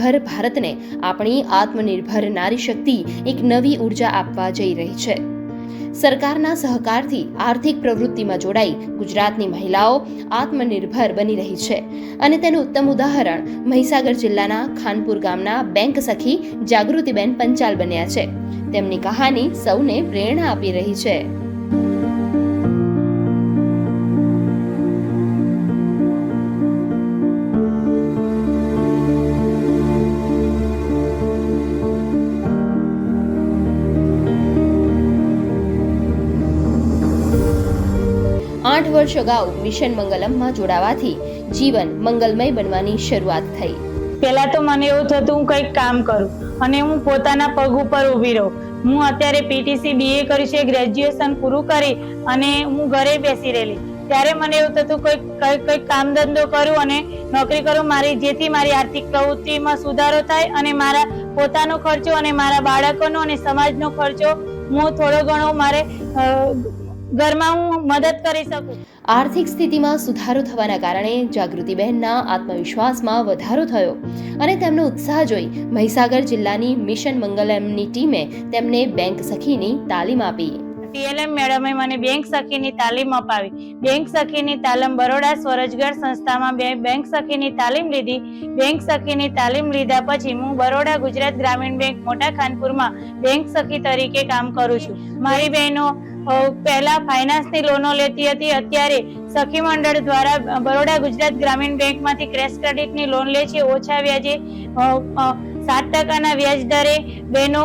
ભારતને આપણી આત્મનિર્ભર નારી શક્તિ એક નવી ઉર્જા આપવા જઈ રહી છે। સરકારના સહકારથી આર્થિક પ્રવૃત્તિમાં જોડાઈ ગુજરાતની મહિલાઓ આત્મનિર્ભર બની રહી છે અને તેનું ઉત્તમ ઉદાહરણ મહીસાગર જિલ્લાના ખાનપુર ગામના બેંક સખી જાગૃતિબેન પંચાલ બન્યા છે। તેમની કહાની સૌને પ્રેરણા આપી રહી છે। 8 વર્ષ અગાઉ મિશન મંગલમમાં જોડાવાથી જીવન મંગલમય બનવાની શરૂઆત થઈ। પહેલા તો મને એવું થતું હું કંઈક કામ કરું અને હું પોતાના પગ ઉપર ઊભી રહું। હું અત્યારે પીટીસી બીએ કર્યું છે, ગ્રેજ્યુએશન પૂરું કરી અને હું ઘરે બેસી રહેલી। ત્યારે મને એવું થતું કંઈક કામ ધંધો કરું અને નોકરી કરું, જેથી મારી આર્થિક પ્રવૃત્તિમાં સુધારો થાય અને મારા પોતાનો ખર્ચો અને મારા બાળકોનો અને સમાજનો ખર્ચો હું થોડો ઘણો મારે ઘરમાં હું મદદ કરી શકું। આર્થિક સ્થિતિમાં સુધારો થવાના કારણે જાગૃતિબહેનના આત્મવિશ્વાસમાં વધારો થયો અને તેમનો ઉત્સાહ જોઈ મહીસાગર જિલ્લાની મિશન મંગલમની ટીમે તેમને બેંક સખીની તાલીમ આપી। ટીએલએમ મેડમે મને બેંક સખીની તાલીમ અપાવી। બેંક સખીની તાલીમ બરોડા સ્વરોજગાર સંસ્થામાં બેંક સખીની તાલીમ લીધી। બેંક સખીની તાલીમ લીધા પછી હું બરોડા ગુજરાત ગ્રામીણ બેંક મોટા ખાનપુરમાં બેંક સખી તરીકે કામ કરું છું। મારી બહેનો પહેલા ફાઇનાન્સની લોનો લેતી હતી, અત્યારે સખી મંડળ દ્વારા બરોડા ગુજરાત ગ્રામીણ બેંકમાંથી ક્રેશ ક્રેડિટની લોન લે છે। ઓછા વ્યાજે 7% વ્યાજ દરે બહેનો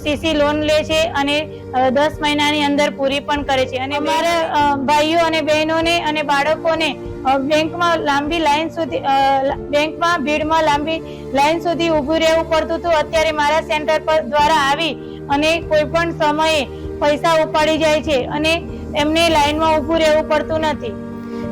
સીસી લોન લે છે અને 10 મહિનાની અંદર પૂરી પણ કરે છે। અને અમારા ભાઈઓ અને બહેનોને અને બાળકોને બેંકમાં ભીડમાં લાંબી લાઈન સુધી ઊભું રહેવું પડતું હતું, અત્યારે મારા સેન્ટર પર દ્વારા આવી અને કોઈ પણ સમયે પૈસા ઉપાડી જાય છે અને એમને લાઈનમાં ઊભું રહેવું પડતું નથી।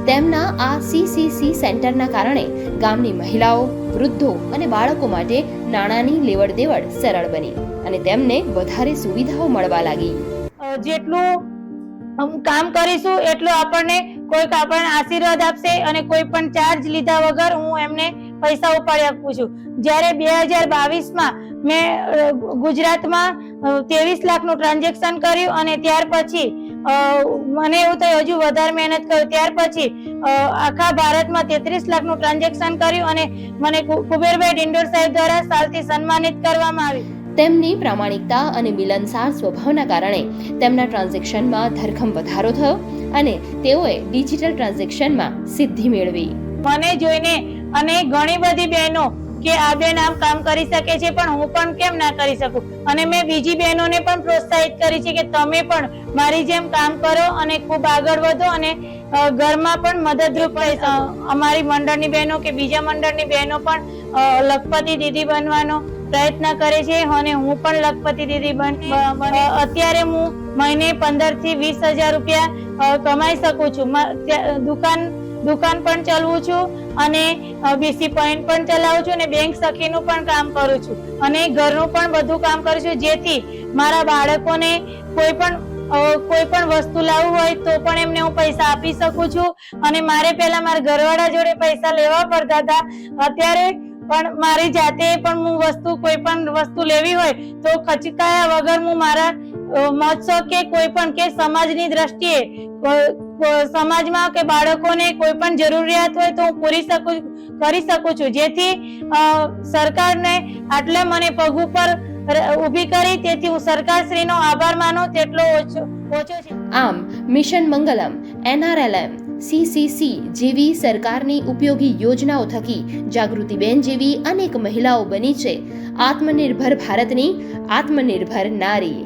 તેમના આ સીસીસી સેન્ટરના કારણે ગામની મહિલાઓ, વૃદ્ધો અને બાળકો માટે નાણાંની લેવડ દેવડ સરળ બની અને તેમને વધારે સુવિધાઓ મળવા લાગી। જેટલું કામ કરીશું એટલું આપણને આશીર્વાદ આપશે અને કોઈ પણ ચાર્જ લીધા વગર હું એમને પૈસા ઉપાડી આપું છું। જ્યારે 2022માં મેં ગુજરાતમાં 23 લાખનું ટ્રાન્ઝેક્શન કર્યું અને ત્યાર પછી મને એવું થયું હજુ વધારે મહેનત કરું, ત્યાર પછી આખા ભારતમાં 33 લાખનું ટ્રાન્ઝેક્શન કર્યું અને મને કુબેરભાઈ ડિંડોર સાહેબ દ્વારા સાલથી સન્માનિત કરવામાં આવી। તેમની પ્રામાણિકતા અને મિલનસાર સ્વભાવના કારણે તેમના ટ્રાન્ઝેક્શનમાં ધરખમ વધારો થયો અને તેઓએ ડિજિટલ ટ્રાન્ઝેક્શનમાં સિદ્ધિ મેળવી। મને જોઈને અને ઘણી બધી બહેનો કે આ બેન આમ કામ કરી શકે છે પણ હું પણ કેમ ના કરી શકું, અને મેં બીજી બહેનોને પણ પ્રોત્સાહિત કરી છે કે તમે પણ મારી જેમ કામ કરો અને ખૂબ આગળ વધો અને ઘરમાં પણ મદદરૂપ થઈ। અમારી મંડળની બહેનો કે બીજા મંડળની બહેનો પણ લખપતિ દીદી બનવાનો પ્રયત્ન કરે છે અને હું પણ લખપતિ દીદી અત્યારે હું મહિને 15 થી 20 હજાર રૂપિયા કમાઈ શકું છું। દુકાન પણ ચલાવું છું અને બીસી પોઈન્ટ પણ ચલાવું છું અને બેંક સખીનું પણ કામ કરું છું અને ઘરનું પણ બધું કામ કરું છું, જેથી મારા બાળકોને કોઈ પણ વસ્તુ લાવવું હોય તો પણ એમને હું પૈસા આપી શકું છું। અને મારે પહેલા મારા ઘરવાળા જોડે પૈસા લેવા પડતા હતા, અત્યારે પણ મારી જાતે પણ હું કોઈ પણ વસ્તુ લેવી હોય તો ખચકાયા વગર હું મારા મહોત્સવ કે કોઈ પણ કે સમાજની દ્રષ્ટિએ સમાજમાં કે બાળકોને કોઈ પણ જરૂરિયાત હોય તો હું પૂરી કરી શકું છું, જેથી સરકારને આટલે મને પગ ઉપર ઊભી કરી, તેથી હું સરકારશ્રીનો આભાર માનું તેટલો ઓછો છે। આમ મિશન મંગલમ, NRLM, CCC જેવી સરકારની ઉપયોગી યોજનાઓ થકી જાગૃતિબેન જેવી અનેક મહિલાઓ બની છે આત્મનિર્ભર ભારતની આત્મનિર્ભર નારી।